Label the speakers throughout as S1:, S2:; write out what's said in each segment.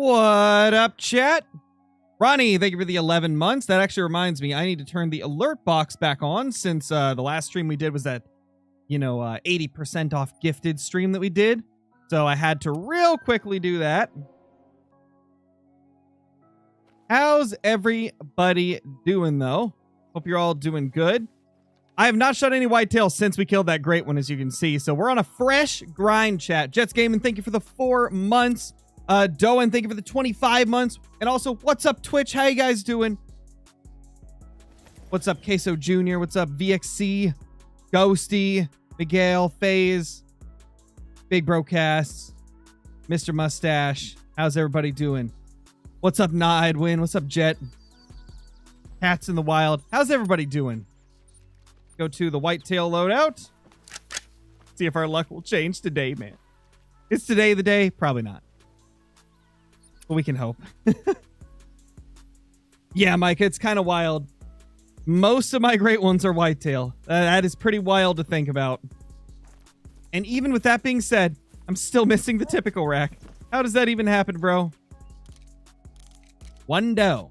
S1: What up, chat? Ronnie, thank you for the 11 months. That actually reminds me, I need to turn the alert box back on since the last stream we did was that, 80% off gifted stream that we did. So I had to real quickly do that. How's everybody doing, though? Hope you're all doing good. I have not shot any whitetail since we killed that great one, as you can see. So we're on a fresh grind, chat. Jets Gaming, thank you for the 4 months. Doan, thank you for the 25 months. And also, what's up, Twitch? How you guys doing? What's up, Queso Jr.? What's up, VXC? Ghosty? Miguel? FaZe? Big Brocasts? Mr. Mustache? How's everybody doing? What's up, Naidwin? What's up, Jet? Cats in the Wild? How's everybody doing? Go to the whitetail loadout. See if our luck will change today, man. Is today the day? Probably not. But we can hope. Yeah, Micah, it's kind of wild. Most of my great ones are whitetail. That is pretty wild to think about. And even with that being said, I'm still missing the typical rack. How does that even happen, bro? One doe.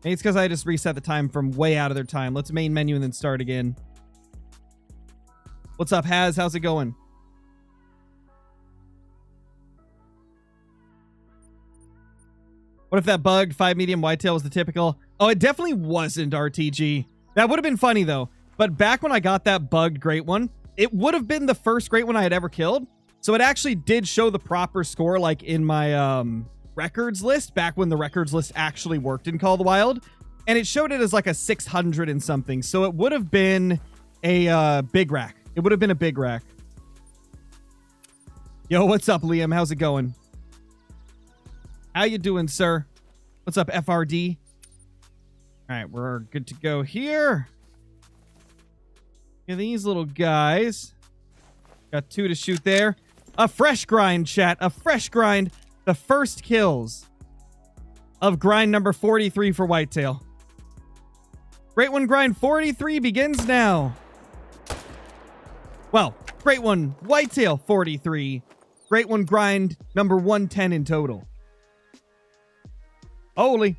S1: Maybe it's because I just reset the time from way out of their time. Let's main menu and then start again. What's up, Haz? How's it going? What if that bugged 5 medium whitetail was the typical? Oh, it definitely wasn't, RTG. That would have been funny, though. But back when I got that bugged great one, it would have been the first great one I had ever killed. So it actually did show the proper score, like in my records list, back when the records list actually worked in Call of the Wild. And it showed it as like a 600 and something. So it would have been a big rack. It would have been a big rack. Yo, what's up, Liam? How's it going? How you doing, sir? What's up, FRD? All right, we're good to go here. Look at these little guys. Got 2 to shoot there. A fresh grind, chat. A fresh grind. The first kills of grind number 43 for whitetail. Great one grind 43 begins now. Well, great one whitetail 43. Great one grind number 110 in total. Holy.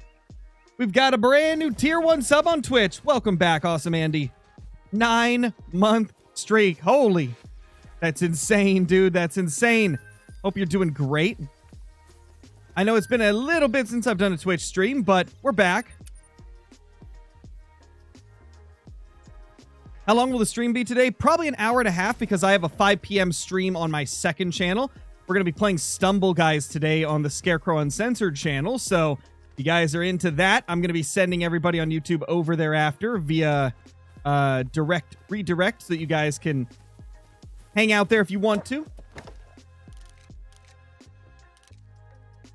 S1: We've got a brand new tier 1 sub on Twitch. Welcome back, Awesome Andy. 9-month streak. Holy. That's insane, dude. That's insane. Hope you're doing great. I know it's been a little bit since I've done a Twitch stream, but we're back. How long will the stream be today? Probably an hour and a half because I have a 5 p.m. stream on my second channel. We're going to be playing Stumble Guys today on the Scarecrow Uncensored channel. So if you guys are into that, I'm going to be sending everybody on YouTube over there after via redirect so that you guys can hang out there if you want to.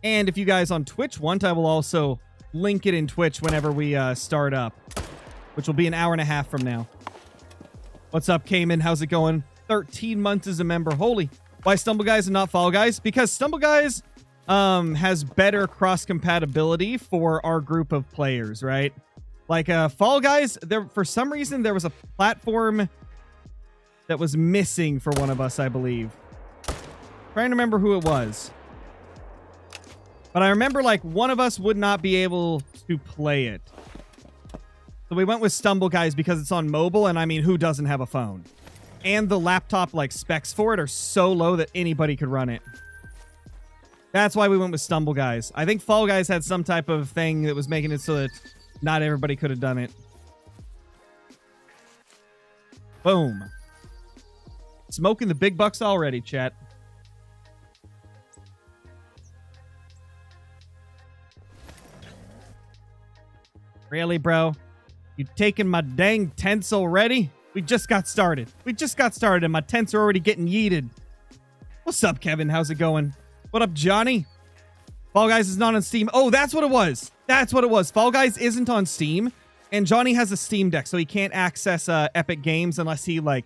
S1: And if you guys on Twitch want, I will also link it in Twitch whenever we start up, which will be an hour and a half from now. What's up, Cayman? How's it going? 13 months as a member. Holy. Why Stumble Guys and not Fall Guys? Because Stumble Guys has better cross-compatibility for our group of players, right? Like Fall Guys, for some reason, there was a platform that was missing for one of us, I believe. Trying to remember who it was. But I remember, like, one of us would not be able to play it. So we went with Stumble Guys because it's on mobile, and I mean, who doesn't have a phone? And the laptop, like, specs for it are so low that anybody could run it. That's why we went with Stumble Guys. I think Fall Guys had some type of thing that was making it so that not everybody could have done it. Boom. Smoking the big bucks already, chat. Really, bro? You taking my dang tents already? We just got started. We just got started and my tents are already getting yeeted. What's up, Kevin? How's it going? What up, Johnny? Fall Guys is not on Steam. Oh, that's what it was. That's what it was. Fall Guys isn't on Steam. And Johnny has a Steam Deck, so he can't access Epic Games unless he, like,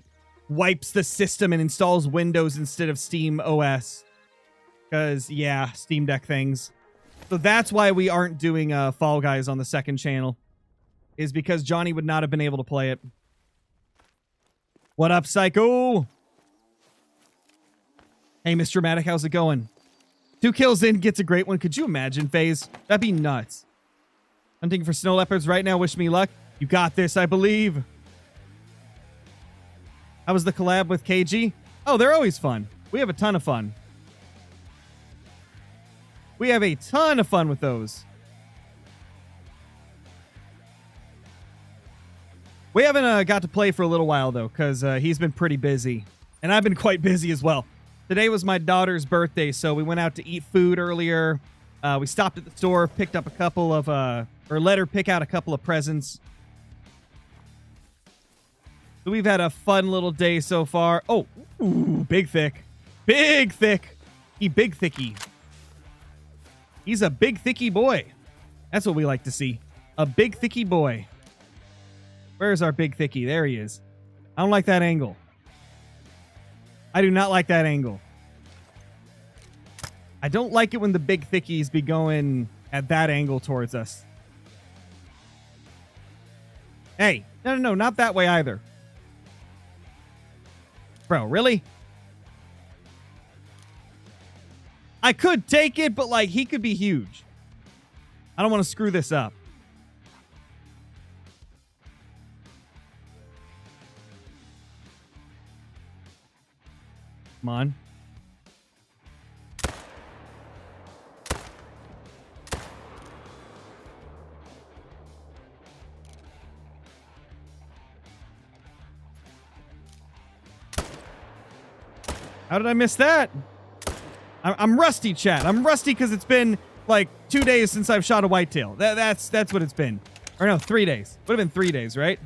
S1: wipes the system and installs Windows instead of Steam OS. Because, yeah, Steam Deck things. So that's why we aren't doing Fall Guys on the second channel. Is because Johnny would not have been able to play it. What up, Psycho? Hey, Mr. Dramatic, how's it going? 2 kills in, gets a great one. Could you imagine, FaZe? That'd be nuts. Hunting for snow leopards right now. Wish me luck. You got this, I believe. How was the collab with KG? Oh, they're always fun. We have a ton of fun. We have a ton of fun with those. We haven't got to play for a little while, though, because he's been pretty busy. And I've been quite busy as well. Today was my daughter's birthday, so we went out to eat food earlier. We stopped at the store, picked up a couple of, or let her pick out a couple of presents. So we've had a fun little day so far. Oh, ooh, big thick. Big thick. Big thicky. He's a big thicky boy. That's what we like to see. A big thicky boy. Where's our big thicky? There he is. I don't like that angle. I do not like that angle. I don't like it when the big thickies be going at that angle towards us. Hey, no, not that way either. Bro, really? I could take it, but like he could be huge. I don't want to screw this up. Come on. How did I miss that? I'm rusty, chat. I'm rusty because it's been like 2 days since I've shot a whitetail. That's what it's been. Or no, 3 days. Would have been 3 days, right?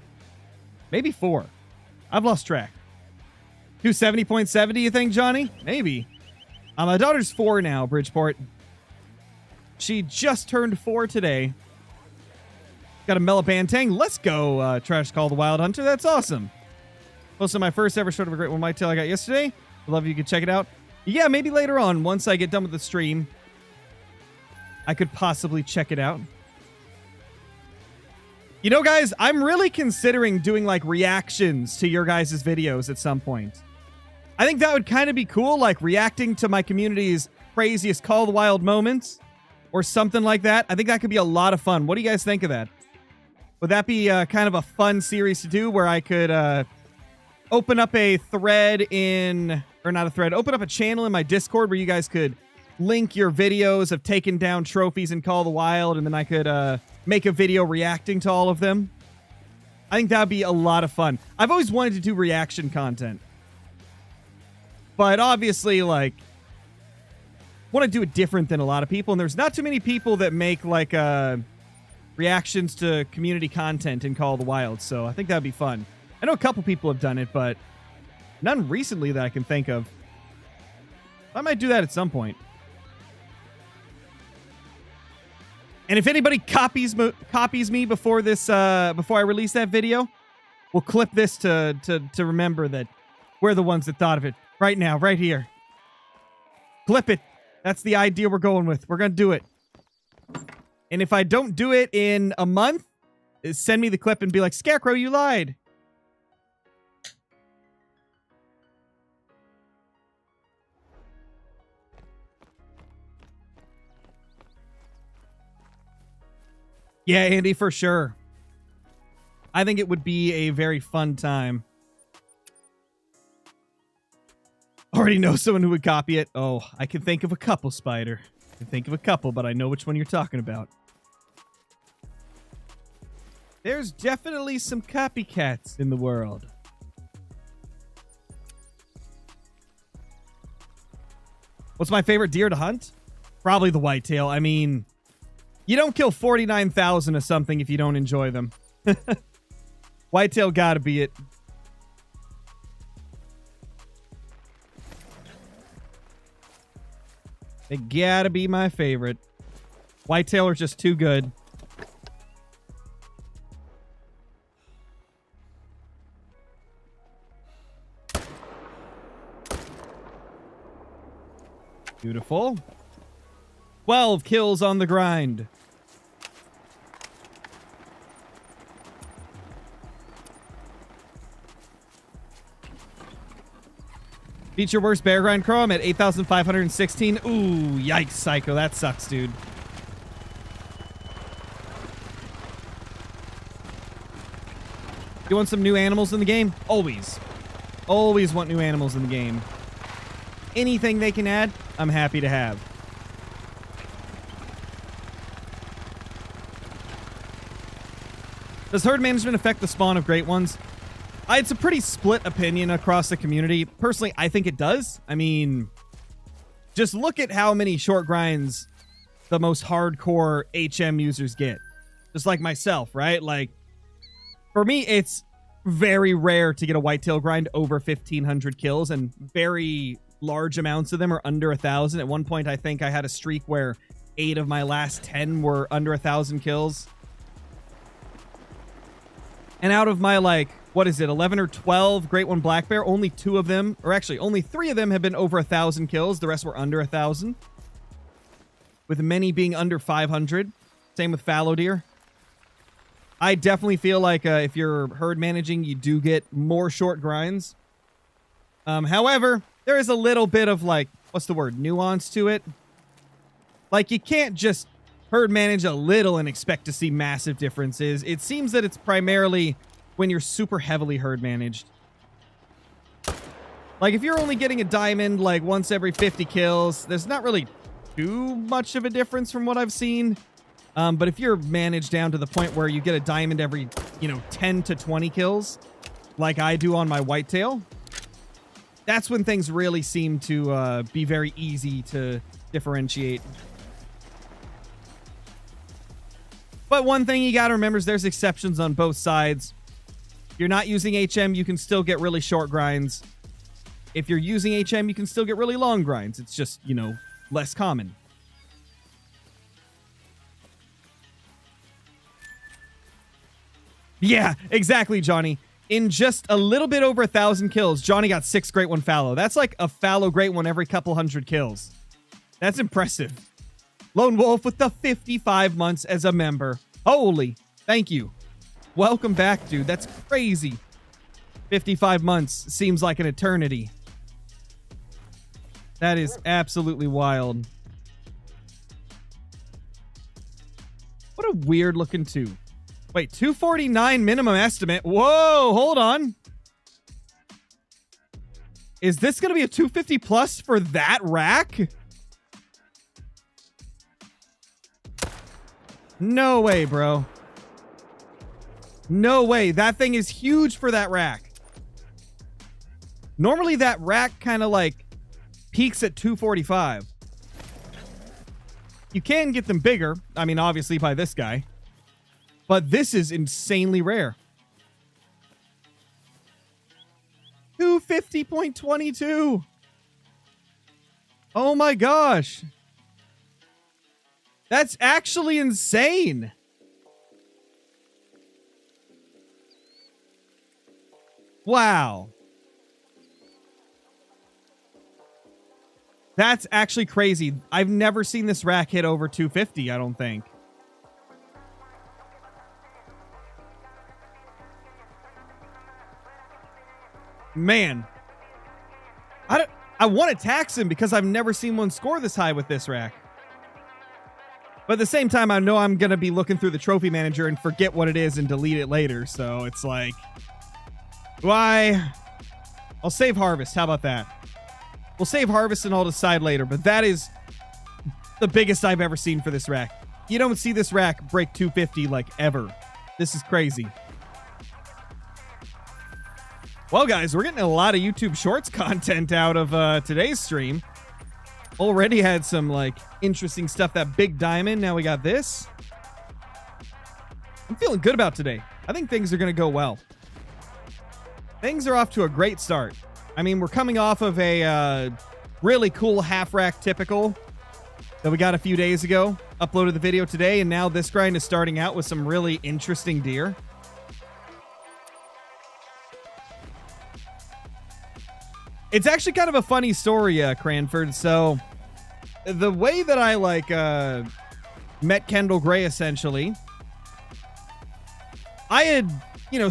S1: Maybe 4. I've lost track. 270.70, you think, Johnny? Maybe. My daughter's 4 now, Bridgeport. She just turned 4 today. Got a Mellabantang. Let's go, Trash Call the Wild Hunter. That's awesome. Posted my first ever shot of a great one whitetail I got yesterday. I'd love if you could check it out. Yeah, maybe later on, once I get done with the stream, I could possibly check it out. You know, guys, I'm really considering doing, like, reactions to your guys' videos at some point. I think that would kind of be cool, like, reacting to my community's craziest Call the Wild moments or something like that. I think that could be a lot of fun. What do you guys think of that? Would that be kind of a fun series to do where I could open up a thread in... Or not a thread. Open up a channel in my Discord where you guys could link your videos of taking down trophies in Call of the Wild, and then I could make a video reacting to all of them. I think that would be a lot of fun. I've always wanted to do reaction content. But obviously, like, want to do it different than a lot of people, and there's not too many people that make, like, reactions to community content in Call of the Wild, so I think that would be fun. I know a couple people have done it, but none recently that I can think of. I might do that at some point. And if anybody copies me before this, before I release that video, we'll clip this to remember that we're the ones that thought of it right now, right here. Clip it. That's the idea we're going with. We're gonna do it. And if I don't do it in a month, send me the clip and be like, Scarecrow, you lied. Yeah, Andy, for sure. I think it would be a very fun time. Already know someone who would copy it. Oh, I can think of a couple, Spider. I can think of a couple, but I know which one you're talking about. There's definitely some copycats in the world. What's my favorite deer to hunt? Probably the whitetail. I mean... You don't kill 49,000 of something if you don't enjoy them. Whitetail gotta be it. They gotta be my favorite. Whitetail are just too good. Beautiful. 12 kills on the grind. Beat your worst bear grind, Crow. I'm at 8,516. Ooh, yikes, Psycho. That sucks, dude. You want some new animals in the game? Always. Always want new animals in the game. Anything they can add, I'm happy to have. Does herd management affect the spawn of great ones? It's a pretty split opinion across the community. Personally, I think it does. I mean, just look at how many short grinds the most hardcore HM users get. Just like myself, right? Like, for me, it's very rare to get a whitetail grind over 1,500 kills, and very large amounts of them are under 1,000. At one point, I think I had a streak where 8 of my last 10 were under 1,000 kills. And out of my, like, what is it, 11 or 12 Great One Black Bear, only 2 of them, or actually only 3 of them have been over 1,000 kills. The rest were under 1,000. With many being under 500. Same with fallow deer. I definitely feel like if you're herd managing, you do get more short grinds. However, there is a little bit of, like, what's the word, nuance to it. Like, you can't just herd manage a little and expect to see massive differences. It seems that it's primarily when you're super heavily herd managed. Like, if you're only getting a diamond, like, once every 50 kills, there's not really too much of a difference from what I've seen. But if you're managed down to the point where you get a diamond every, 10 to 20 kills, like I do on my whitetail, that's when things really seem to be very easy to differentiate. But one thing you gotta remember is there's exceptions on both sides. If you're not using HM, you can still get really short grinds. If you're using HM, you can still get really long grinds. It's just, less common. Yeah, exactly, Johnny. In just a little bit over 1,000 kills, Johnny got 6 Great One fallow. That's like a fallow Great One every couple hundred kills. That's impressive. Lone Wolf with the 55 months as a member. Holy, thank you. Welcome back, dude. That's crazy. 55 months seems like an eternity. That is absolutely wild. What a weird looking tube. Wait, 249 minimum estimate. Whoa, hold on. Is this going to be a 250 plus for that rack? No way, bro. No way. That thing is huge for that rack. Normally that rack kind of like peaks at 245. You can get them bigger. I mean, obviously by this guy. But this is insanely rare. 250.22. Oh my gosh. That's actually insane. Wow. That's actually crazy. I've never seen this rack hit over 250, I don't think. Man. I want to tax him because I've never seen one score this high with this rack. But at the same time, I know I'm going to be looking through the trophy manager and forget what it is and delete it later. So it's like, why? I'll save harvest. How about that? We'll save harvest and I'll decide later. But that is the biggest I've ever seen for this rack. You don't see this rack break 250 like ever. This is crazy. Well, guys, we're getting a lot of YouTube Shorts content out of today's stream. Already had some, like, interesting stuff. That big diamond. Now we got this. I'm feeling good about today. I think things are going to go well. Things are off to a great start. I mean, we're coming off of a really cool half-rack typical that we got a few days ago. Uploaded the video today, and now this grind is starting out with some really interesting deer. It's actually kind of a funny story, Cranford. So, the way that I, like, met Kendall Gray, essentially, I had,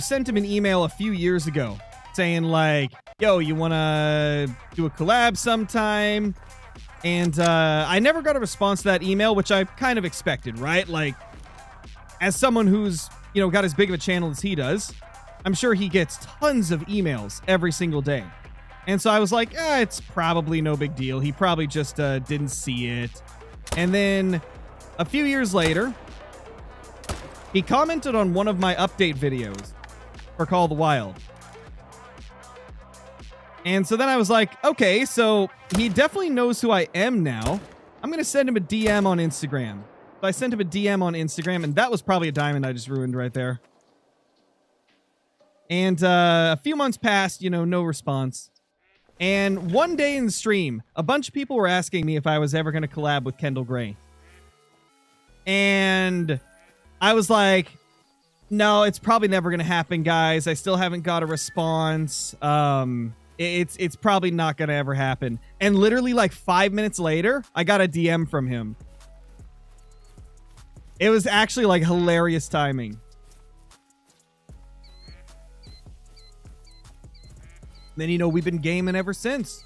S1: sent him an email a few years ago saying, like, yo, you want to do a collab sometime? And I never got a response to that email, which I kind of expected, right? Like, as someone who's, you know, got as big of a channel as he does, I'm sure he gets tons of emails every single day. And so I was like, it's probably no big deal. He probably just didn't see it. And then a few years later, he commented on one of my update videos for Call of the Wild. And so then I was like, okay, so he definitely knows who I am now. I'm going to send him a DM on Instagram. So I sent him a DM on Instagram, and that was probably a diamond I just ruined right there. And a few months passed, you know, no response. And one day in the stream, a bunch of people were asking me if I was ever going to collab with Kendall Gray. And I was like, no, it's probably never going to happen, guys. I still haven't got a response. It's probably not going to ever happen. And literally like 5 minutes later, I got a DM from him. It was actually like hilarious timing. Then, you know, we've been gaming ever since.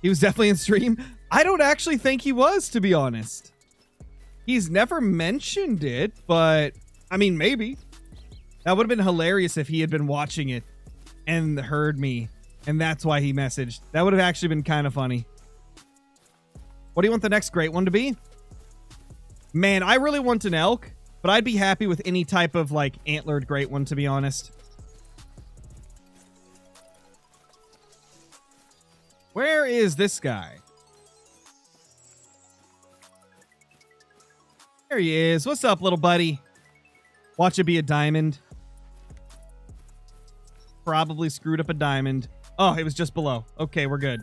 S1: He was definitely in stream. I don't actually think he was, to be honest. He's never mentioned it, but I mean, maybe. That would have been hilarious if he had been watching it and heard me, and that's why he messaged. That would have actually been kind of funny. What do you want the next great one to be? Man, I really want an elk, but I'd be happy with any type of like antlered great one, to be honest. Where is this guy? There he is. What's up, little buddy? Watch it be a diamond. Probably screwed up a diamond. Oh, it was just below. Okay, we're good.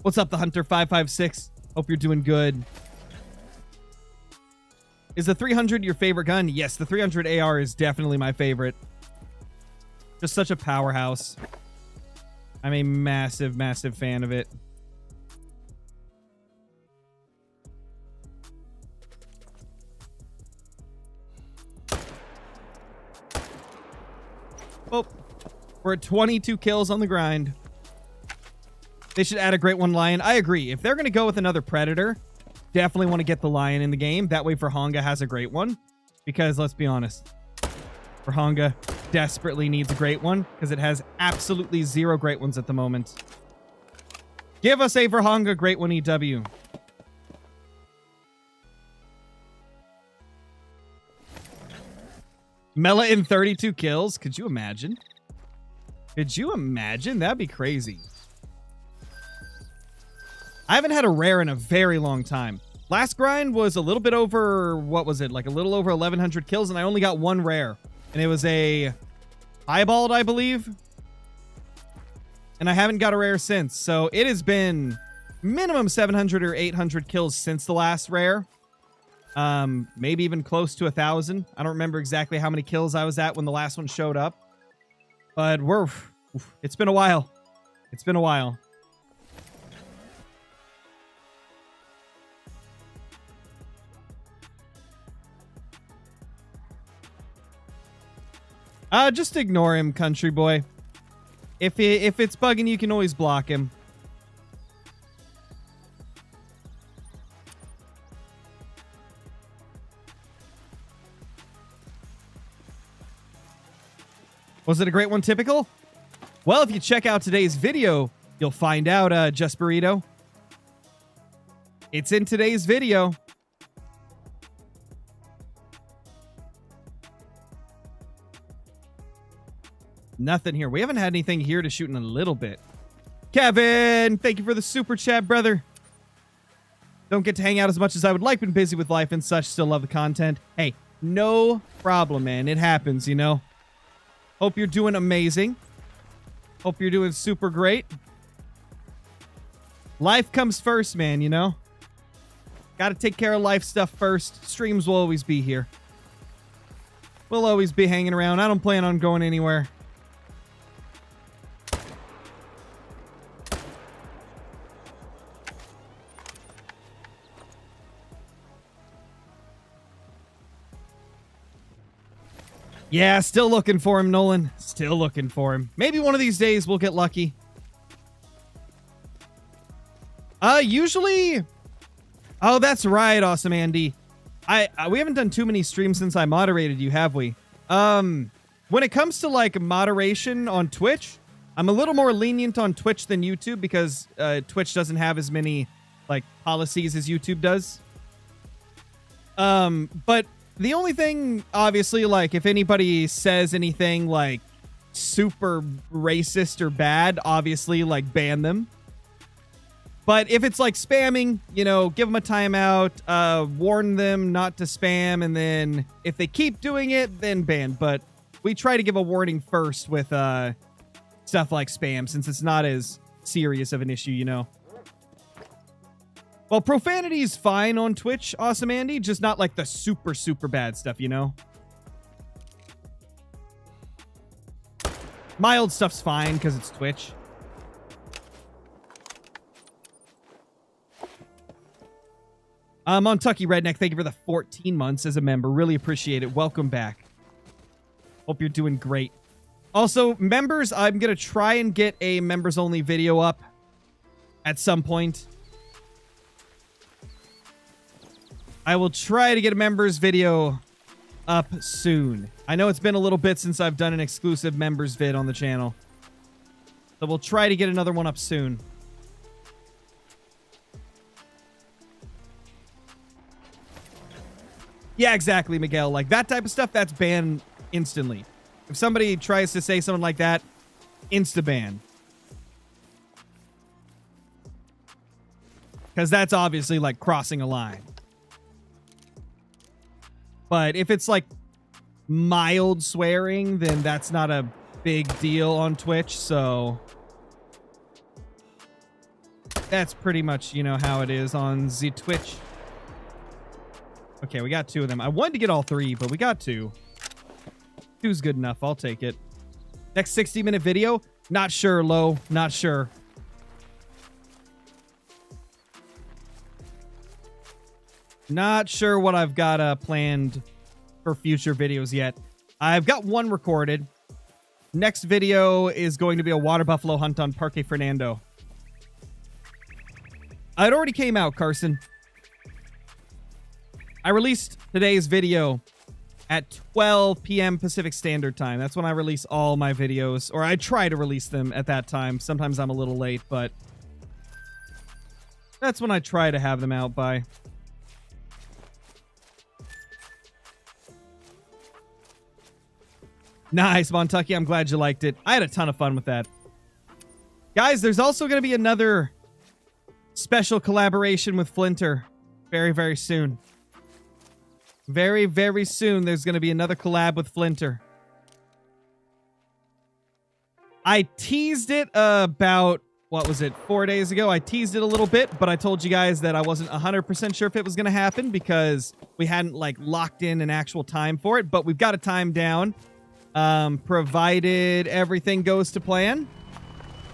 S1: What's up, the Hunter 556? Hope you're doing good. Is the 300 your favorite gun? Yes, the 300 AR is definitely my favorite. Just such a powerhouse. I'm a massive, massive fan of it. Oh, we're at 22 kills on the grind. They should add a great one lion. I agree. If they're going to go with another predator, definitely want to get the lion in the game. That way Verhonga has a great one. Because let's be honest, Verhonga desperately needs a great one because it has absolutely zero great ones at the moment. Give us a Verhonga great one EW. Mela in 32 kills. Could you imagine? Could you imagine? That'd be crazy. I haven't had a rare in a very long time. Last grind was a little bit over, what was it? Like a little over 1,100 kills, and I only got one rare. And it was a eyeballed, I believe. And I haven't got a rare since. So it has been minimum 700 or 800 kills since the last rare. Maybe even close to 1,000. I don't remember exactly how many kills I was at when the last one showed up. But it's been a while. It's been a while. Just ignore him, country boy. If it's bugging you, can always block him. Was it a great one, typical? Well, if you check out today's video, you'll find out, Just Burrito. It's in today's video. Nothing here. We haven't had anything here to shoot in a little bit. Kevin, thank you for the super chat, brother. Don't get to hang out as much as I would like. Been busy with life and such. Still love the content. Hey, no problem, man. It happens, you know. Hope you're doing amazing. Hope you're doing super great. Life comes first, man, you know. Got to take care of life stuff first. Streams will always be here. We'll always be hanging around. I don't plan on going anywhere. Yeah, still looking for him, Nolan. Still looking for him. Maybe one of these days we'll get lucky. Usually... Oh, that's right, Awesome Andy. We haven't done too many streams since I moderated you, have we? When it comes to, like, moderation on Twitch, I'm a little more lenient on Twitch than YouTube because Twitch doesn't have as many, like, policies as YouTube does. But the only thing, obviously, like, if anybody says anything, like, super racist or bad, obviously, like, ban them. But if it's, like, spamming, you know, give them a timeout, warn them not to spam, and then if they keep doing it, then ban. But we try to give a warning first with stuff like spam, since it's not as serious of an issue, you know. Well, profanity is fine on Twitch, Awesome Andy, just not like the super, super bad stuff, you know? Mild stuff's fine because it's Twitch. Montucky Redneck, thank you for the 14 months as a member. Really appreciate it. Welcome back. Hope you're doing great. Also, members, I'm going to try and get a members-only video up at some point. I will try to get a members video up soon. I know it's been a little bit since I've done an exclusive members vid on the channel. So we'll try to get another one up soon. Yeah, exactly, Miguel. Like, that type of stuff, that's banned instantly. If somebody tries to say something like that, insta-ban. Because that's obviously, like, crossing a line. But if it's, like, mild swearing, then that's not a big deal on Twitch, so... That's pretty much, you know, how it is on the Twitch. Okay, we got 2 of them. I wanted to get all 3, but we got 2. 2's good enough. I'll take it. Next 60-minute video? Not sure, Lo. Not sure. Not sure what I've got planned for future videos yet. I've got one recorded. Next video is going to be a water buffalo hunt on Parque Fernando. It already came out, Carson. I released today's video at 12 p.m. Pacific Standard Time. That's when I release all my videos, or I try to release them at that time. Sometimes I'm a little late, but that's when I try to have them out by. Nice, Montucky. I'm glad you liked it. I had a ton of fun with that. Guys, there's also going to be another special collaboration with Flinter very, very soon. Very, very soon, there's going to be another collab with Flinter. I teased it about, what was it, 4 days ago? I teased it a little bit, but I told you guys that I wasn't 100% sure if it was going to happen because we hadn't, like, locked in an actual time for it, but we've got a time down, provided everything goes to plan.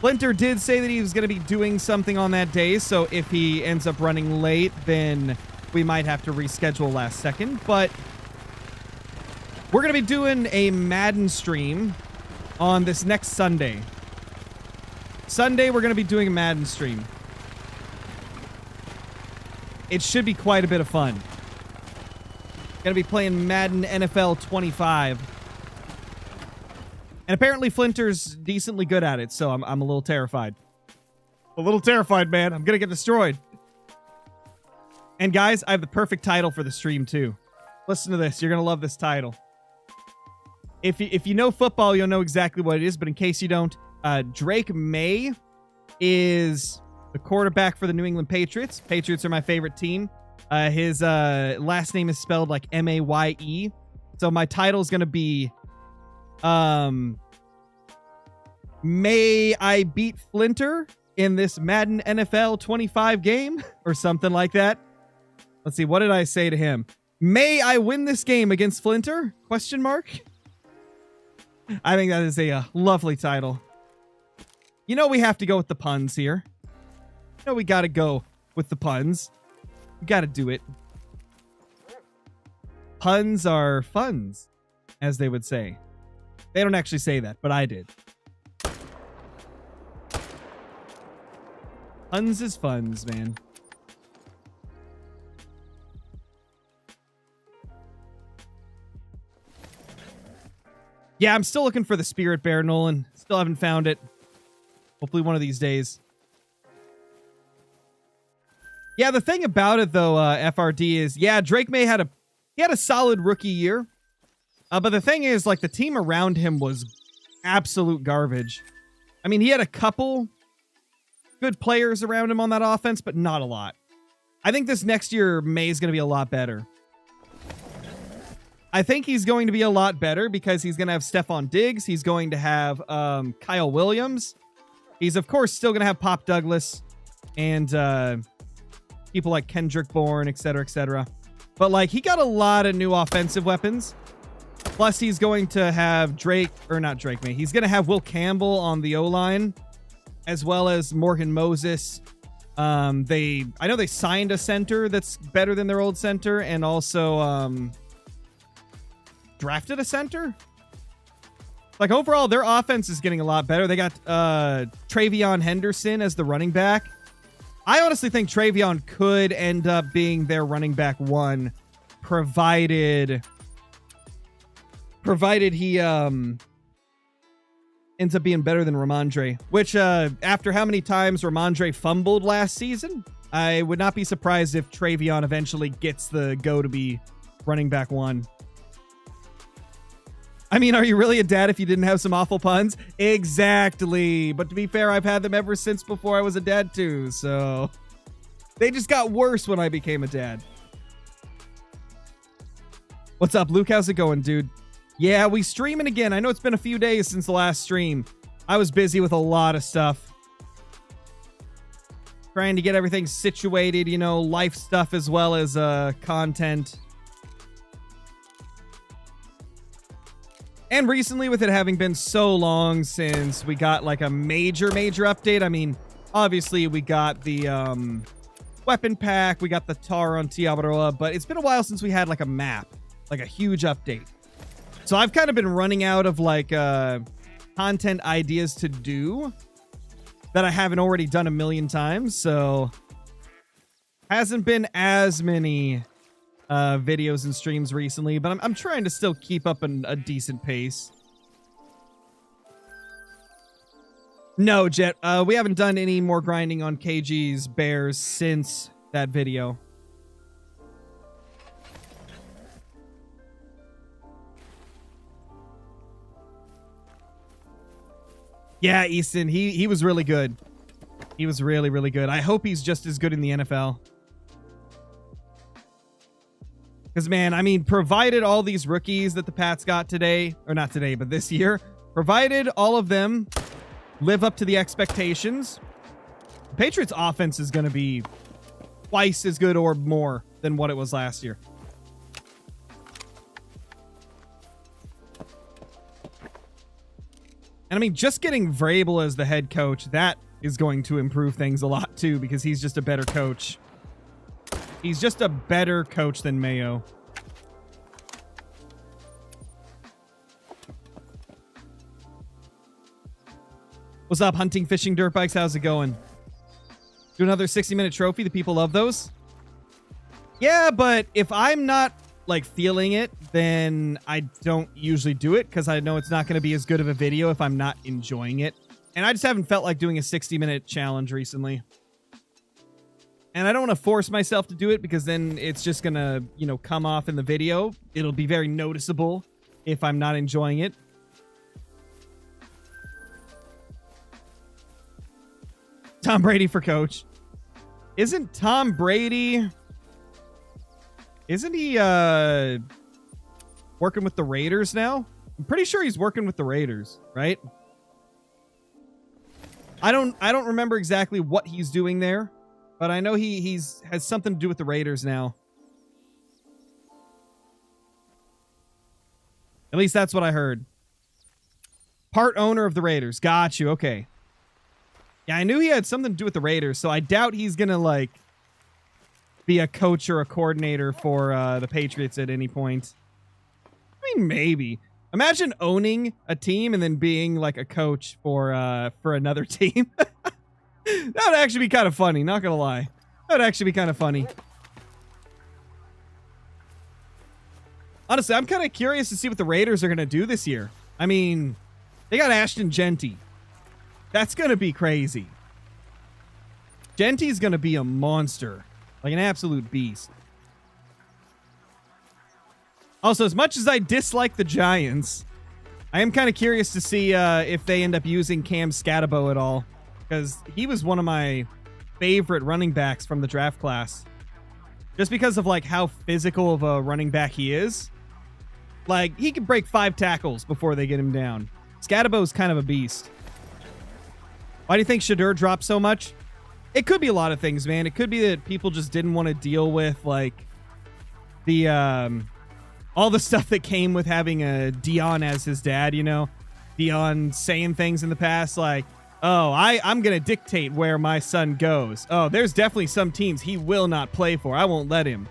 S1: Flinter did say that he was going to be doing something on that day, so if he ends up running late, then we might have to reschedule last second, but we're going to be doing a Madden stream on this next Sunday. Sunday, we're going to be doing a Madden stream. It should be quite a bit of fun. Going to be playing Madden NFL 25. And apparently Flinter's decently good at it, so I'm a little terrified. A little terrified, man. I'm going to get destroyed. And guys, I have the perfect title for the stream too. Listen to this. You're going to love this title. If you know football, you'll know exactly what it is. But in case you don't, Drake May is the quarterback for the New England Patriots. Patriots are my favorite team. His last name is spelled like M-A-Y-E. So my title is going to be May I beat Flinter in this Madden NFL 25 game? Or something like that. Let's see, what did I say to him? May I win this game against Flinter? Question mark. I think that is a lovely title. You know we have to go with the puns here. You know we got to go with the puns. We got to do it. Puns are funs. as they would say. They don't actually say that, but I did. Funds is funds, man. Yeah, I'm still looking for the Spirit Bear, Nolan. Still haven't found it. Hopefully one of these days. Yeah, the thing about it, though, FRD, is, yeah, Drake May had a solid rookie year. But the thing is, like, the team around him was absolute garbage. I mean, he had a couple good players around him on that offense, but not a lot. I think this next year, May's going to be a lot better. I think he's going to be a lot better because he's going to have Stephon Diggs. He's going to have Kyle Williams. He's, of course, still going to have Pop Douglas and people like Kendrick Bourne, etc., etc. But, like, he got a lot of new offensive weapons. Plus, he's going to have he's going to have Will Campbell on the O-line, as well as Morgan Moses. I know they signed a center that's better than their old center, and also drafted a center. Like, overall, their offense is getting a lot better. They got Travion Henderson as the running back. I honestly think Travion could end up being their running back one, provided he ends up being better than Ramondre, which after how many times Ramondre fumbled last season, I would not be surprised if Travion eventually gets the go to be running back one. I mean, are you really a dad if you didn't have some awful puns? Exactly. But to be fair, I've had them ever since before I was a dad too, so they just got worse when I became a dad. What's up, Luke? How's it going, dude? Yeah, we streaming again. I know it's been a few days since the last stream. I was busy with a lot of stuff. Trying to get everything situated, you know, life stuff as well as content. And recently, with it having been so long since we got like a major update. I mean, obviously we got the weapon pack, we got the tar on Tiabroa, but it's been a while since we had like a map, like a huge update. So I've kind of been running out of like content ideas to do that I haven't already done a million times. So hasn't been as many videos and streams recently, but I'm trying to still keep up a decent pace. No, Jet, we haven't done any more grinding on KG's bears since that video. Yeah, Easton, he was really good. He was really, really good. I hope he's just as good in the NFL. Because, man, I mean, provided all these rookies that the Pats got today, or not today, but this year, provided all of them live up to the expectations, the Patriots' offense is going to be twice as good or more than what it was last year. And, I mean, just getting Vrabel as the head coach, that is going to improve things a lot, too, because he's just a better coach. He's just a better coach than Mayo. What's up, hunting, fishing, dirt bikes? How's it going? Do another 60-minute trophy. The people love those. Yeah, but if I'm not, like, feeling it, then I don't usually do it because I know it's not going to be as good of a video if I'm not enjoying it. And I just haven't felt like doing a 60-minute challenge recently. And I don't want to force myself to do it because then it's just going to, you know, come off in the video. It'll be very noticeable if I'm not enjoying it. Tom Brady for coach. Isn't Tom Brady... Isn't he working with the Raiders now? I'm pretty sure he's working with the Raiders, right? I don't remember exactly what he's doing there. But I know he has something to do with the Raiders now. At least that's what I heard. Part owner of the Raiders. Got you. Okay. Yeah, I knew he had something to do with the Raiders, so I doubt he's going to, like, be a coach or a coordinator for the Patriots at any point. I mean, maybe. Imagine owning a team and then being like a coach for another team. That would actually be kind of funny, not gonna lie. That would actually be kind of funny. Honestly, I'm kind of curious to see what the Raiders are gonna do this year. I mean, they got Ashton Genty. That's gonna be crazy. Genty's gonna be a monster. Like an absolute beast. Also, as much as I dislike the Giants, I am kind of curious to see if they end up using Cam Scatabo at all. Because he was one of my favorite running backs from the draft class. Just because of like how physical of a running back he is. Like, he could break 5 tackles before they get him down. Scatabo's kind of a beast. Why do you think Shedeur dropped so much? It could be a lot of things, man. It could be that people just didn't want to deal with, like, the, all the stuff that came with having a Dion as his dad, you know? Dion saying things in the past like, oh, I'm going to dictate where my son goes. Oh, there's definitely some teams he will not play for. I won't let him.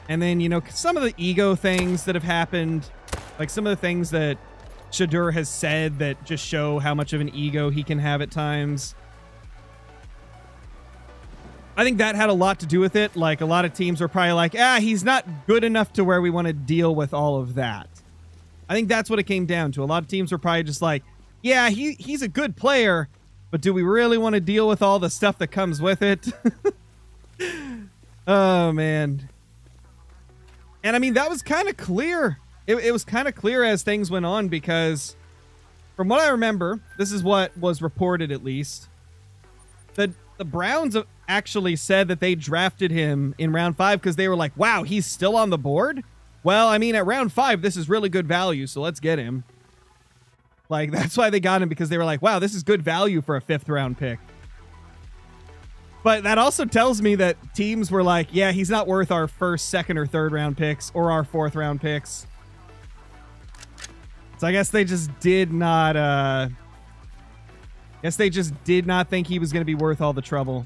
S1: And then, you know, some of the ego things that have happened, like some of the things that Shedeur has said that just show how much of an ego he can have at times. I think that had a lot to do with it. Like, a lot of teams were probably like, he's not good enough to where we want to deal with all of that. I think that's what it came down to. A lot of teams were probably just like, yeah, he's a good player, but do we really want to deal with all the stuff that comes with it? Oh, man. And I mean, that was kind of clear. It was kind of clear as things went on because from what I remember, this is what was reported at least, that the Browns actually said that they drafted him in round 5 because they were like, wow, he's still on the board? Well, I mean, at round 5, this is really good value, so let's get him. Like, that's why they got him, because they were like, wow, this is good value for a 5th round pick. But that also tells me that teams were like, yeah, he's not worth our 1st, 2nd, or 3rd round picks or our 4th round picks. So I guess they just did not, think he was going to be worth all the trouble.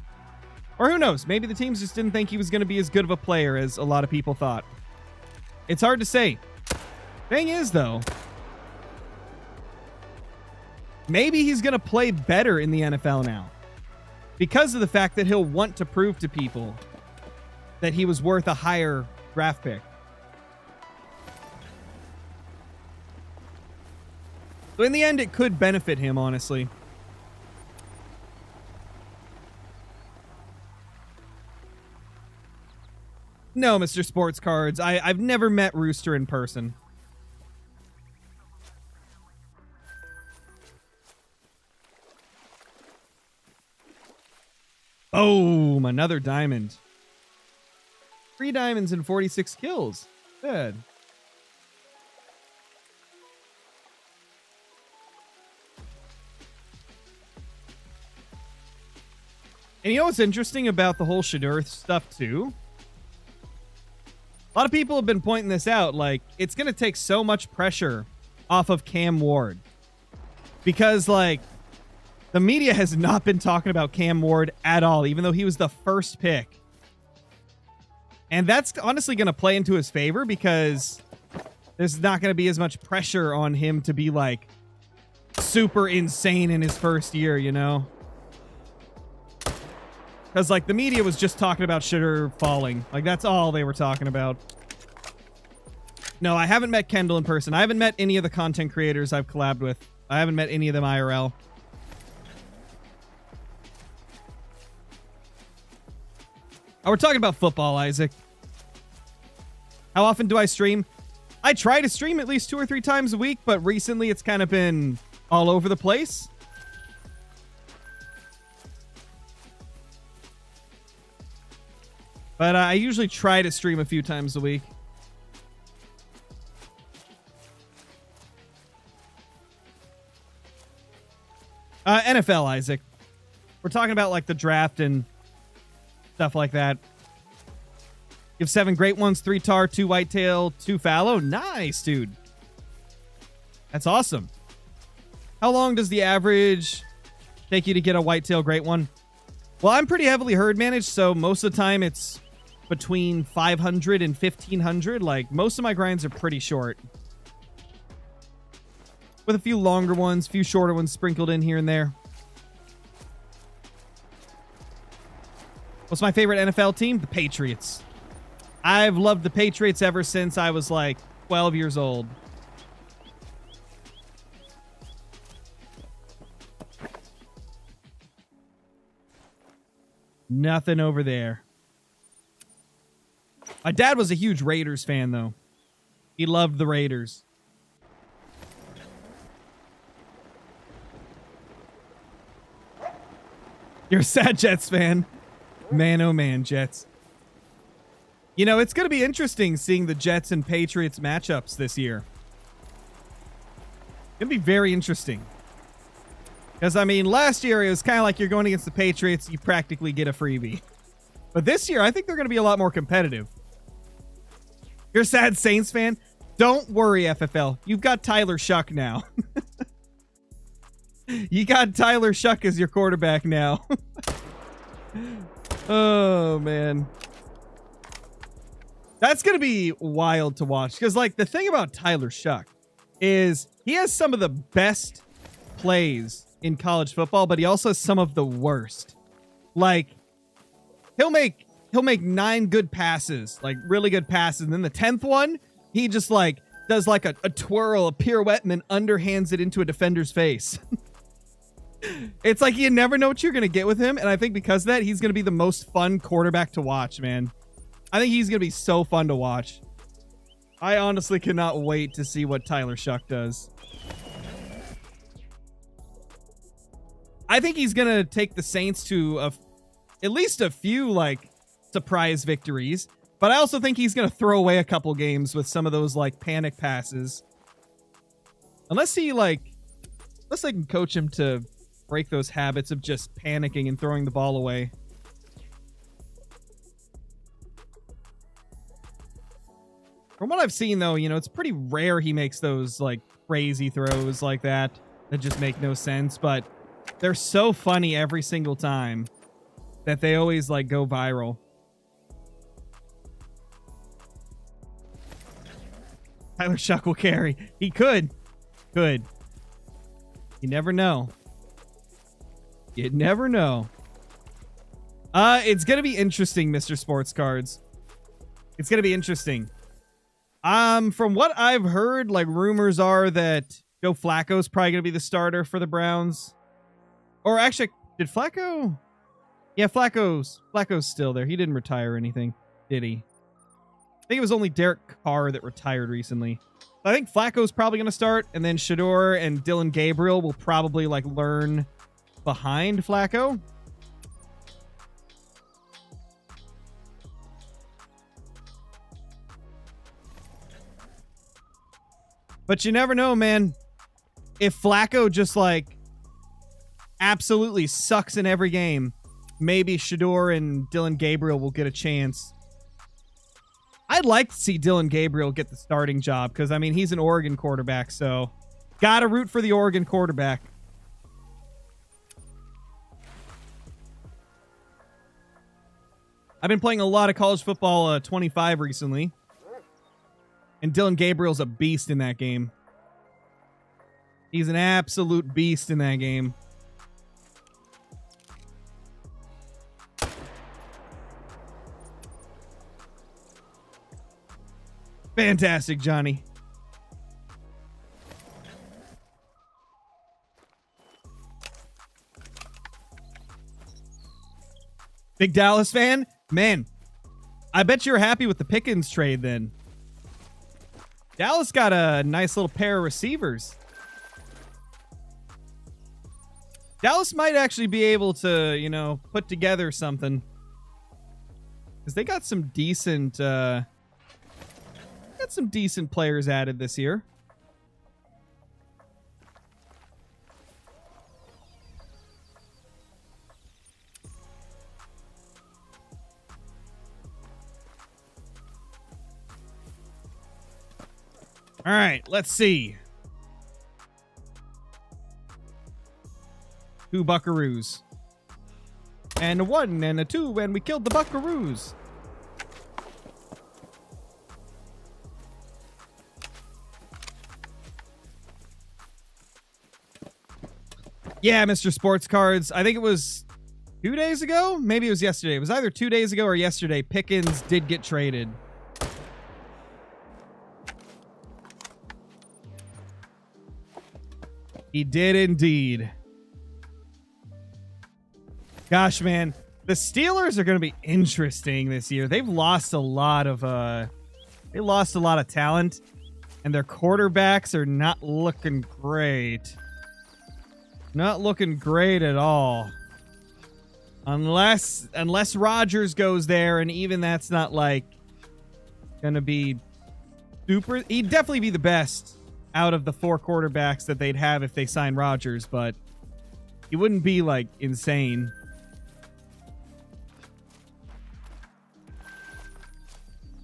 S1: Or who knows? Maybe the teams just didn't think he was going to be as good of a player as a lot of people thought. It's hard to say. Thing is, though, maybe he's going to play better in the NFL now. Because of the fact that he'll want to prove to people that he was worth a higher draft pick. So in the end, it could benefit him, honestly. No, Mr. Sports Cards. I've never met Rooster in person. Boom! Another diamond. 3 diamonds and 46 kills. Good. And you know what's interesting about the whole Shedeur stuff, too? A lot of people have been pointing this out. Like, it's going to take so much pressure off of Cam Ward. Because, like, the media has not been talking about Cam Ward at all, even though he was the 1st pick. And that's honestly going to play into his favor because there's not going to be as much pressure on him to be, like, super insane in his 1st year, you know? Because, like, the media was just talking about Shedeur falling. Like, that's all they were talking about. No, I haven't met Kendall in person. I haven't met any of the content creators I've collabed with. I haven't met any of them IRL. Oh, we're talking about football, Isaac. How often do I stream? I try to stream at least 2 or 3 times a week, but recently it's kind of been all over the place. But I usually try to stream a few times a week. NFL, Isaac. We're talking about, like, the draft and stuff like that. You have 7 great ones, 3 tar, 2 whitetail, 2 fallow. Nice, dude. That's awesome. How long does the average take you to get a whitetail great one? Well, I'm pretty heavily herd managed, so most of the time it's between 500 and 1500. Like, most of my grinds are pretty short. with a few longer ones, a few shorter ones sprinkled in here and there. What's my favorite NFL team? The Patriots. I've loved the Patriots ever since I was like 12 years old. Nothing over there. My dad was a huge Raiders fan, though. He loved the Raiders. You're a sad Jets fan. Man, oh man, Jets. You know, it's going to be interesting seeing the Jets and Patriots matchups this year. It's going to be very interesting. Because, I mean, last year it was kind of like you're going against the Patriots, you practically get a freebie. But this year, I think they're going to be a lot more competitive. You're a sad Saints fan? Don't worry, FFL. You've got Tyler Shuck now. You got Tyler Shuck as your quarterback now. Oh, man. That's going to be wild to watch. Because, like, the thing about Tyler Shuck is he has some of the best plays in college football, but he also has some of the worst. Like, he'll make 9 good passes, like really good passes, and then the 10th one, he just like does like a twirl, a pirouette, and then underhands it into a defender's face. It's like you never know what you're gonna get with him, and I think because of that, he's gonna be the most fun quarterback to watch, man. I think he's gonna be so fun to watch. I honestly cannot wait to see what Tyler Shuck does. I think he's going to take the Saints to at least a few, like, surprise victories. But I also think he's going to throw away a couple games with some of those, like, panic passes. Unless they can coach him to break those habits of just panicking and throwing the ball away. From what I've seen, though, you know, it's pretty rare he makes those, like, crazy throws like that just make no sense. But they're so funny every single time that they always, like, go viral. Tyler Shuck will carry. He could. Could. You never know. You never know. It's going to be interesting, Mr. Sports Cards. It's going to be interesting. From what I've heard, like, rumors are that Joe Flacco's probably going to be the starter for the Browns. Or actually, did Flacco? Yeah, Flacco's still there. He didn't retire or anything, did he? I think it was only Derek Carr that retired recently. I think Flacco's probably going to start, and then Shador and Dylan Gabriel will probably, like, learn behind Flacco. But you never know, man. If Flacco just, like, absolutely sucks in every game, maybe Shador and Dylan Gabriel will get a chance. I'd like to see Dylan Gabriel get the starting job because, I mean, he's an Oregon quarterback, so gotta root for the Oregon quarterback. I've been playing a lot of college football 25 recently, and Dylan Gabriel's a beast in that game. He's an absolute beast in that game. Fantastic, Johnny. Big Dallas fan? Man, I bet you're happy with the Pickens trade then. Dallas got a nice little pair of receivers. Dallas might actually be able to, you know, put together something. Because they got some decent... some decent players added this year. All right, let's see. 2 buckaroos. And a 1 and a 2, and we killed the buckaroos. Yeah, Mr. Sports Cards. I think it was 2 days ago. Maybe it was yesterday. It was either 2 days ago or yesterday. Pickens did get traded. He did indeed. Gosh, man. The Steelers are going to be interesting this year. They've lost a lot of talent, and their quarterbacks are not looking great. Not looking great at all. Unless Rodgers goes there, and even that's not like going to be super. He'd definitely be the best out of the 4 quarterbacks that they'd have if they sign Rodgers, but he wouldn't be like insane.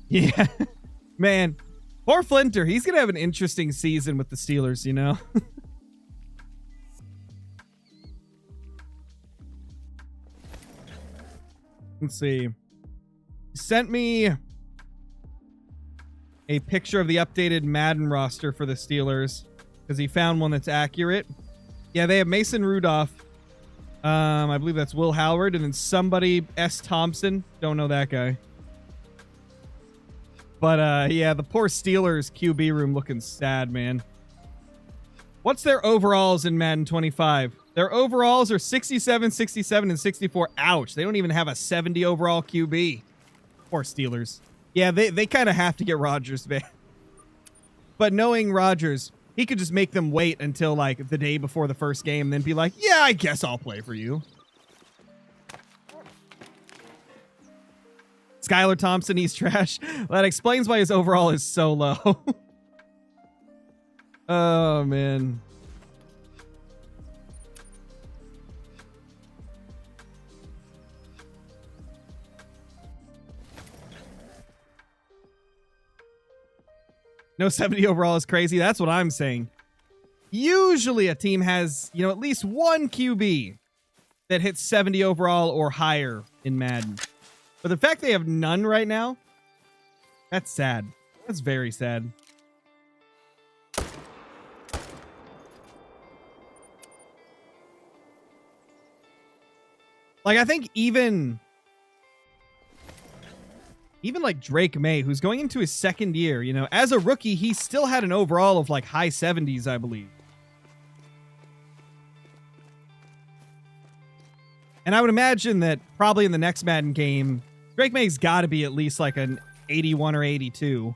S1: Yeah, man, poor Flinter. He's going to have an interesting season with the Steelers, you know? Let's see. He sent me a picture of the updated Madden roster for the Steelers because he found one that's accurate. Yeah, they have Mason Rudolph. I believe that's Will Howard, and then somebody, S. Thompson. Don't know that guy. But, yeah, the poor Steelers QB room looking sad, man. What's their overalls in Madden 25? Their overalls are 67, 67, and 64. Ouch. They don't even have a 70 overall QB. Poor Steelers. Yeah, they kind of have to get Rodgers, man. But knowing Rodgers, he could just make them wait until, like, the day before the first game and then be like, yeah, I guess I'll play for you. Skylar Thompson, he's trash. That explains why his overall is so low. Oh, man. No 70 overall is crazy. That's what I'm saying. Usually a team has, you know, at least one QB that hits 70 overall or higher in Madden. But the fact they have none right now, that's sad. That's very sad. Like, I think even like Drake May, who's going into his second year, you know, as a rookie, he still had an overall of like high 70s, I believe. And I would imagine that probably in the next Madden game, Drake May's got to be at least like an 81 or 82.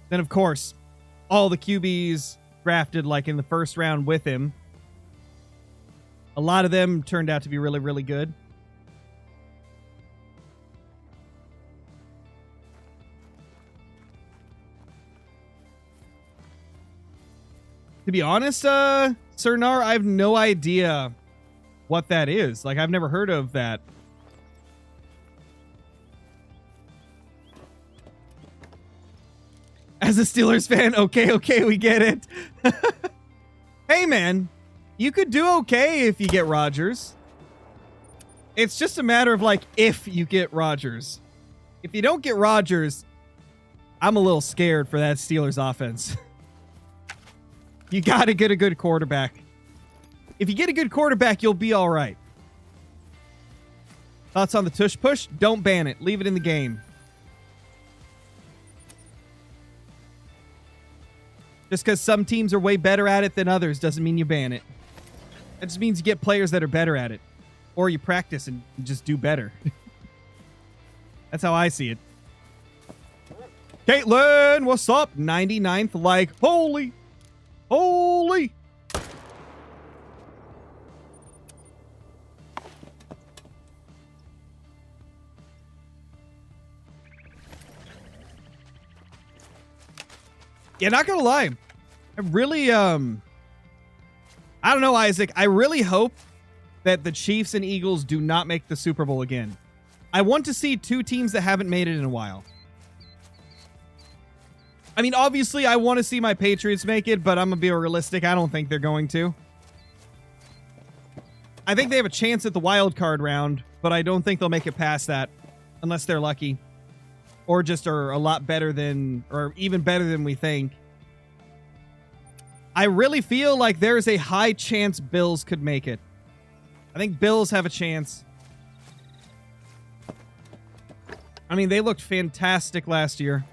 S1: Then, of course, all the QBs drafted like in the first round with him. A lot of them turned out to be really, really good. To be honest, Cernar, I have no idea what that is. Like, I've never heard of that. As a Steelers fan, okay, we get it. Hey, man, you could do okay if you get Rodgers. It's just a matter of, like, if you get Rodgers. If you don't get Rodgers, I'm a little scared for that Steelers offense. You got to get a good quarterback. If you get a good quarterback, you'll be all right. Thoughts on the tush push? Don't ban it. Leave it in the game. Just because some teams are way better at it than others doesn't mean you ban it. That just means you get players that are better at it. Or you practice and just do better. That's how I see it. Caitlin, what's up? 99th like. Holy. Yeah, not gonna lie. I really, I don't know, Isaac. I really hope that the Chiefs and Eagles do not make the Super Bowl again. I want to see two teams that haven't made it in a while. I mean, obviously, I want to see my Patriots make it, but I'm going to be realistic. I don't think they're going to. I think they have a chance at the wild card round, but I don't think they'll make it past that unless they're lucky. or just are a lot better than, or even better than we think. I really feel like there is a high chance Bills could make it. I think Bills have a chance. I mean, they looked fantastic last year.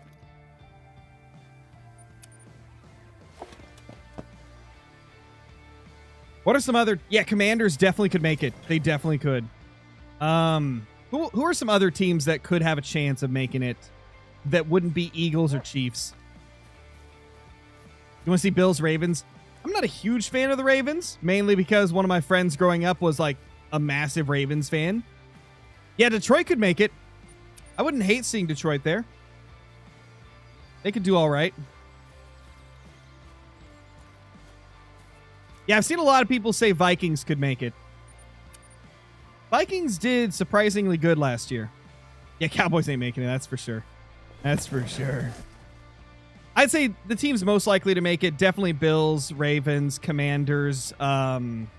S1: What are some other... Yeah, Commanders definitely could make it. They definitely could. Who are some other teams that could have a chance of making it that wouldn't be Eagles or Chiefs? You want to see Bills, Ravens? I'm not a huge fan of the Ravens, mainly because one of my friends growing up was like a massive Ravens fan. Yeah, Detroit could make it. I wouldn't hate seeing Detroit there. They could do all right. Yeah, I've seen a lot of people say Vikings could make it. Vikings did surprisingly good last year. Yeah, Cowboys ain't making it, that's for sure. That's for sure. I'd say the teams most likely to make it, definitely Bills, Ravens, Commanders, what am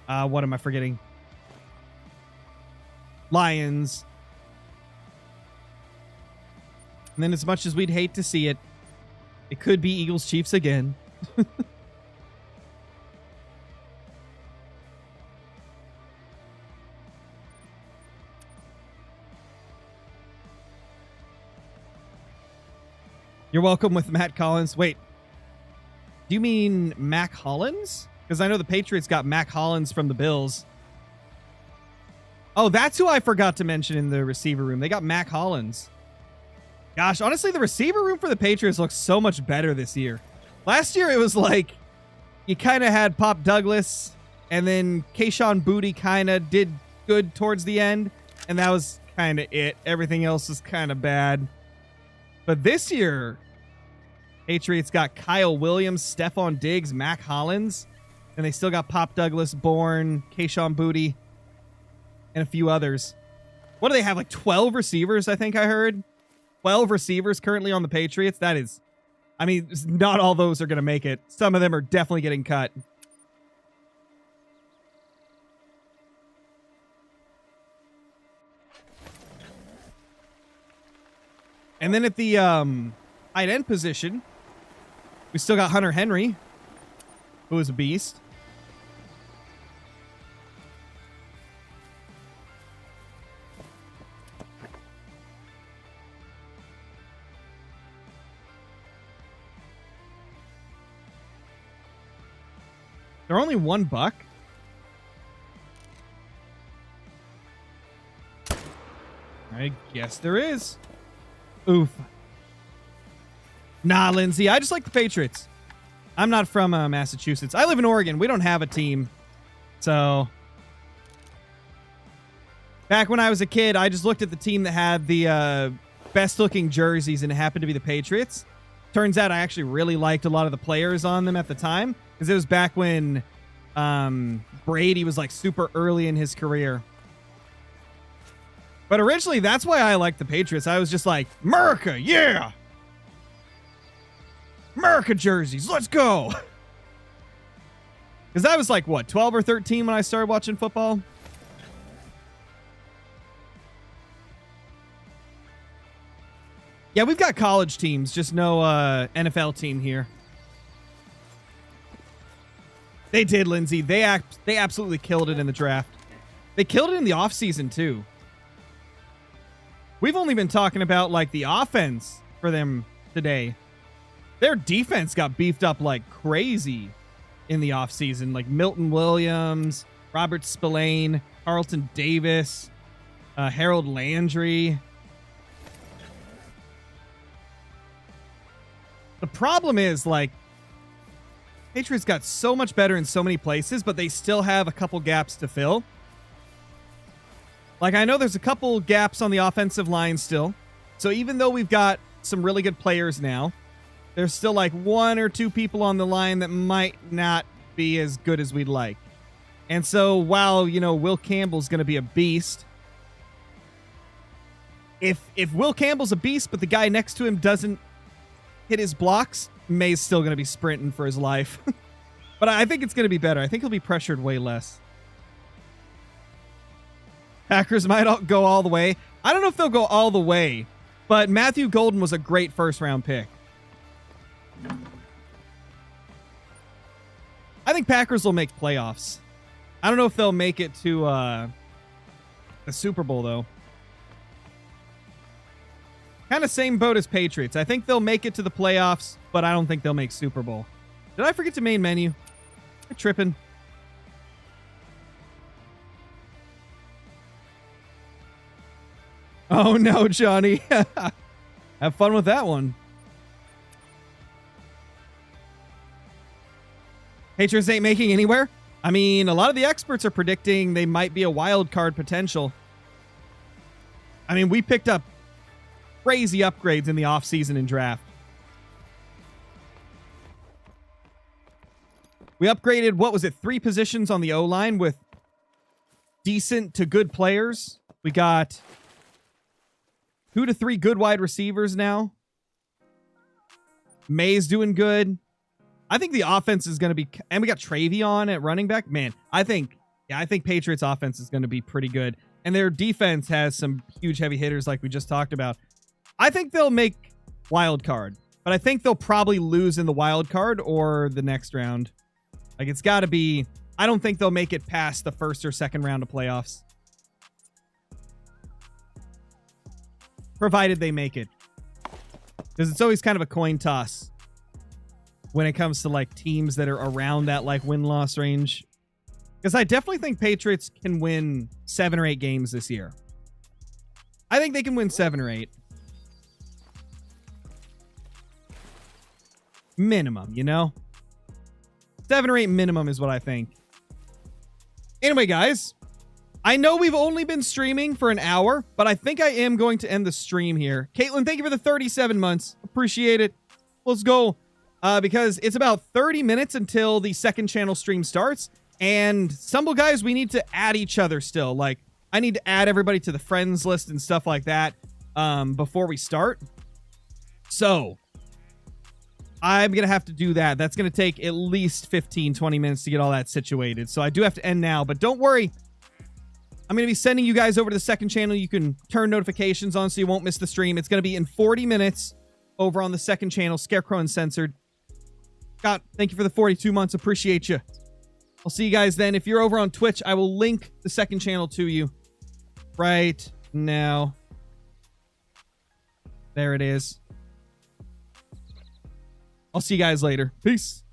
S1: I forgetting? Lions. And then as much as we'd hate to see it, it could be Eagles, Chiefs again. You're welcome with Matt Collins. Wait, do you mean Mac Hollins? Because I know the Patriots got Mac Hollins from the Bills. Oh, that's who I forgot to mention in the receiver room. They got Mac Hollins. Gosh, honestly, the receiver room for the Patriots looks so much better this year. Last year, it was like you kind of had Pop Douglas, and then Kayshon Boutte kind of did good towards the end, and that was kind of it. Everything else was kind of bad. But this year, Patriots got Kyle Williams, Stephon Diggs, Mac Hollins, and they still got Pop Douglas, Bourne, Kayshon Boutte, and a few others. What do they have, like 12 receivers, I think I heard? 12 receivers currently on the Patriots? That is, I mean, not all those are going to make it. Some of them are definitely getting cut. And then at the tight end position, we still got Hunter Henry, who is a beast. They're only $1. I guess there is. Oof. Nah, Lindsay. I just like the Patriots. I'm not from Massachusetts. I live in Oregon. We don't have a team. So, back when I was a kid, I just looked at the team that had the best-looking jerseys, and it happened to be the Patriots. Turns out I actually really liked a lot of the players on them at the time, because it was back when Brady was like super early in his career. But originally, that's why I liked the Patriots. I was just like, America, yeah! America jerseys, let's go! Because I was like, what, 12 or 13 when I started watching football? Yeah, we've got college teams, just no NFL team here. They did, Lindsay. They absolutely killed it in the draft. They killed it in the offseason, too. We've only been talking about, like, the offense for them today. Their defense got beefed up like crazy in the offseason. Like Milton Williams, Robert Spillane, Carlton Davis, Harold Landry. The problem is, like, Patriots got so much better in so many places, but they still have a couple gaps to fill. Like, I know there's a couple gaps on the offensive line still. So even though we've got some really good players now, there's still like one or two people on the line that might not be as good as we'd like. And so while, you know, Will Campbell's going to be a beast, if Will Campbell's a beast, but the guy next to him doesn't hit his blocks, May's still going to be sprinting for his life. But I think it's going to be better. I think he'll be pressured way less. Packers might go all the way. I don't know if they'll go all the way, but Matthew Golden was a great first-round pick. I think Packers will make playoffs. I don't know if they'll make it to the Super Bowl, though. Kind of same boat as Patriots. I think they'll make it to the playoffs, but I don't think they'll make Super Bowl. Did I forget to main menu? I'm tripping. Oh, no, Johnny. Have fun with that one. Patriots ain't making anywhere? I mean, a lot of the experts are predicting they might be a wild card potential. I mean, we picked up crazy upgrades in the offseason and draft. We upgraded, what was it, 3 positions on the O-line with decent to good players. We got 2 to 3 good wide receivers now. May's doing good. I think the offense is going to be... And we got Travion at running back. Man, I think Patriots offense is going to be pretty good. And their defense has some huge heavy hitters like we just talked about. I think they'll make wild card. But I think they'll probably lose in the wild card or the next round. Like, it's got to be... I don't think they'll make it past the first or second round of playoffs. Provided they make it. Because it's always kind of a coin toss when it comes to, like, teams that are around that, like, win-loss range. Because I definitely think Patriots can win 7 or 8 games this year. I think they can win 7 or 8. Minimum, you know? 7 or 8 minimum is what I think. Anyway, guys, I know we've only been streaming for an hour, but I think I am going to end the stream here. Caitlin, thank you for the 37 months. Appreciate it. Let's go. Because it's about 30 minutes until the second channel stream starts. And Stumble guys, we need to add each other still. Like, I need to add everybody to the friends list and stuff like that before we start. So I'm going to have to do that. That's going to take at least 15, 20 minutes to get all that situated. So I do have to end now, but don't worry. I'm going to be sending you guys over to the second channel. You can turn notifications on so you won't miss the stream. It's going to be in 40 minutes over on the second channel, Scarecrow Uncensored. Scott, thank you for the 42 months. Appreciate you. I'll see you guys then. If you're over on Twitch, I will link the second channel to you right now. There it is. I'll see you guys later. Peace.